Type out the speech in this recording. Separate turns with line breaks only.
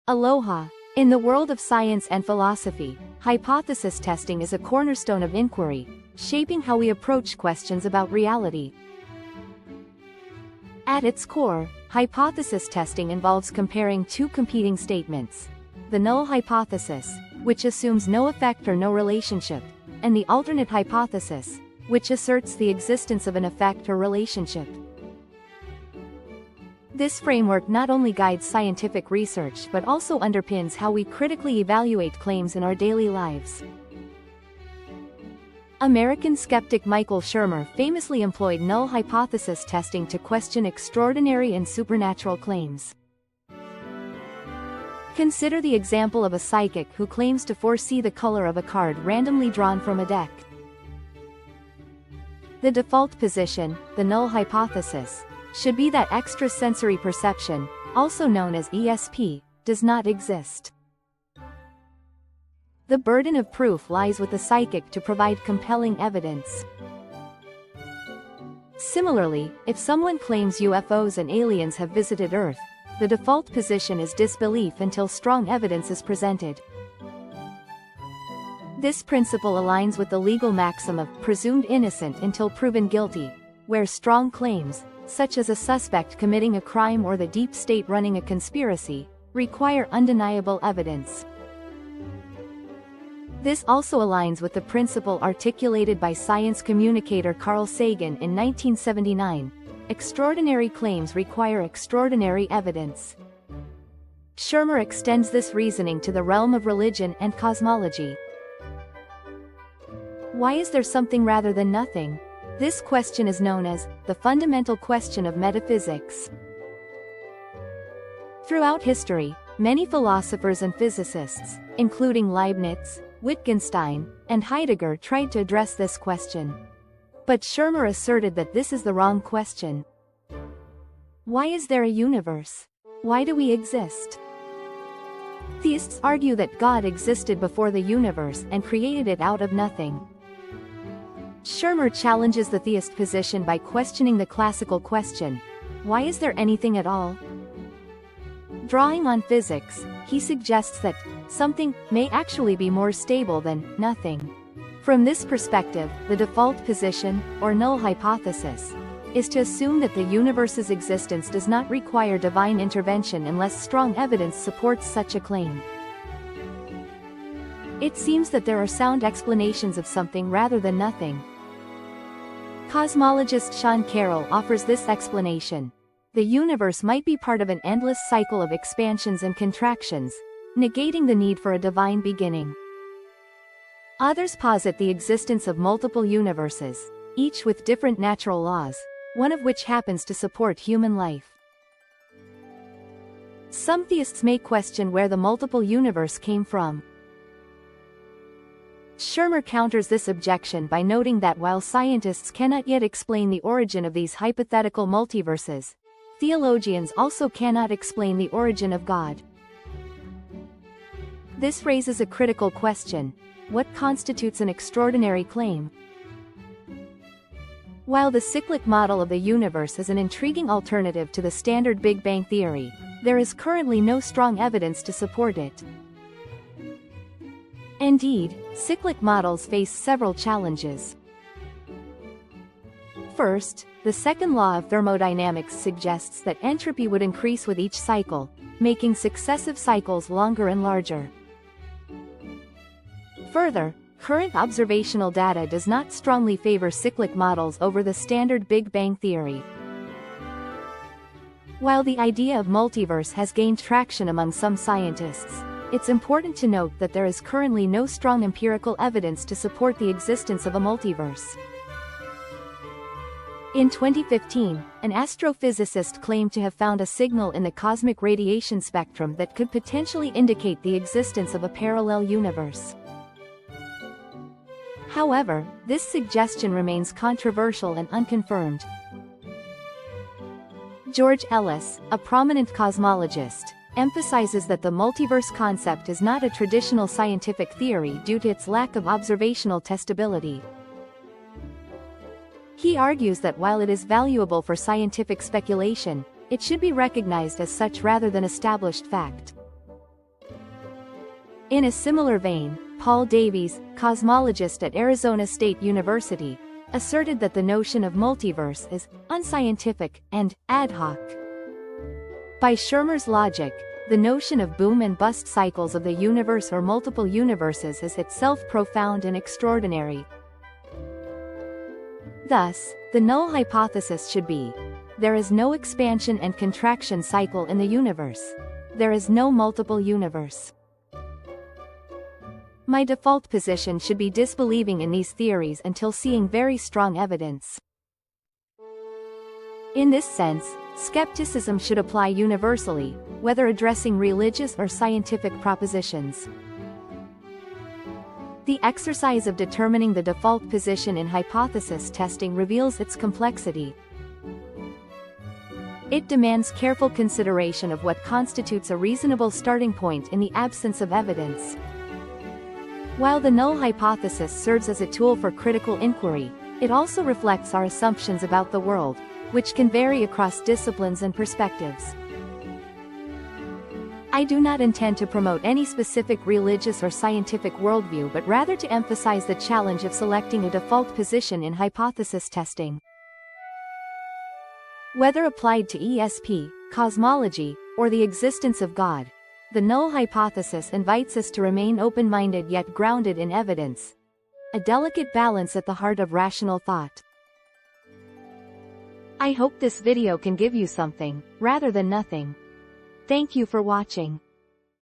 Aloha. In the world of science and philosophy, hypothesis testing is a cornerstone of inquiry, shaping how we approach questions about reality. At its core, hypothesis testing involves comparing two competing statements. The null hypothesis, which assumes no effect or no relationship, and the alternate hypothesis, which asserts the existence of an effect or relationship. This framework not only guides scientific research but also underpins how we critically evaluate claims in our daily lives. American skeptic Michael Shermer famously employed null hypothesis testing to question extraordinary and supernatural claims. Consider the example of a psychic who claims to foresee the color of a card randomly drawn from a deck. The default position, the null hypothesis, should be that extrasensory perception, also known as ESP, does not exist. The burden of proof lies with the psychic to provide compelling evidence. Similarly, if someone claims UFOs and aliens have visited Earth, the default position is disbelief until strong evidence is presented. This principle aligns with the legal maxim of presumed innocent until proven guilty, where strong claims, such as a suspect committing a crime or the deep state running a conspiracy, require undeniable evidence. This also aligns with the principle articulated by science communicator Carl Sagan in 1979: extraordinary claims require extraordinary evidence. Shermer extends this reasoning to the realm of religion and cosmology. Why is there something rather than nothing? This question is known as the fundamental question of metaphysics. Throughout history, many philosophers and physicists, including Leibniz, Wittgenstein, and Heidegger, tried to address this question. But Shermer asserted that this is the wrong question. Why is there a universe? Why do we exist? Theists argue that God existed before the universe and created it out of nothing. Shermer challenges the theist position by questioning the classical question: why is there anything at all? Drawing on physics, he suggests that something may actually be more stable than nothing. From this perspective, the default position, or null hypothesis, is to assume that the universe's existence does not require divine intervention unless strong evidence supports such a claim. It seems that there are sound explanations of something rather than nothing. Cosmologist Sean Carroll offers this explanation: the universe might be part of an endless cycle of expansions and contractions, negating the need for a divine beginning. Others posit the existence of multiple universes, each with different natural laws, one of which happens to support human life. Some theists may question where the multiple universe came from. Shermer counters this objection by noting that while scientists cannot yet explain the origin of these hypothetical multiverses, theologians also cannot explain the origin of God. This raises a critical question: what constitutes an extraordinary claim? While the cyclic model of the universe is an intriguing alternative to the standard Big Bang theory, there is currently no strong evidence to support it. Indeed, cyclic models face several challenges. First, the second law of thermodynamics suggests that entropy would increase with each cycle, making successive cycles longer and larger. Further, current observational data does not strongly favor cyclic models over the standard Big Bang theory. While the idea of multiverse has gained traction among some scientists, it's important to note that there is currently no strong empirical evidence to support the existence of a multiverse. In 2015, an astrophysicist claimed to have found a signal in the cosmic radiation spectrum that could potentially indicate the existence of a parallel universe. However, this suggestion remains controversial and unconfirmed. George Ellis, a prominent cosmologist, emphasizes that the multiverse concept is not a traditional scientific theory due to its lack of observational testability. He argues that while it is valuable for scientific speculation, it should be recognized as such rather than established fact. In a similar vein, Paul Davies, cosmologist at Arizona State University, asserted that the notion of multiverse is unscientific and ad hoc. By Shermer's logic, the notion of boom and bust cycles of the universe or multiple universes is itself profound and extraordinary. Thus, the null hypothesis should be: there is no expansion and contraction cycle in the universe. There is no multiple universe. My default position should be disbelieving in these theories until seeing very strong evidence. In this sense, skepticism should apply universally, whether addressing religious or scientific propositions. The exercise of determining the default position in hypothesis testing reveals its complexity. It demands careful consideration of what constitutes a reasonable starting point in the absence of evidence. While the null hypothesis serves as a tool for critical inquiry, it also reflects our assumptions about the world, which can vary across disciplines and perspectives. I do not intend to promote any specific religious or scientific worldview, but rather to emphasize the challenge of selecting a default position in hypothesis testing. Whether applied to ESP, cosmology, or the existence of God, the null hypothesis invites us to remain open-minded yet grounded in evidence, a delicate balance at the heart of rational thought. I hope this video can give you something, rather than nothing. Thank you for watching.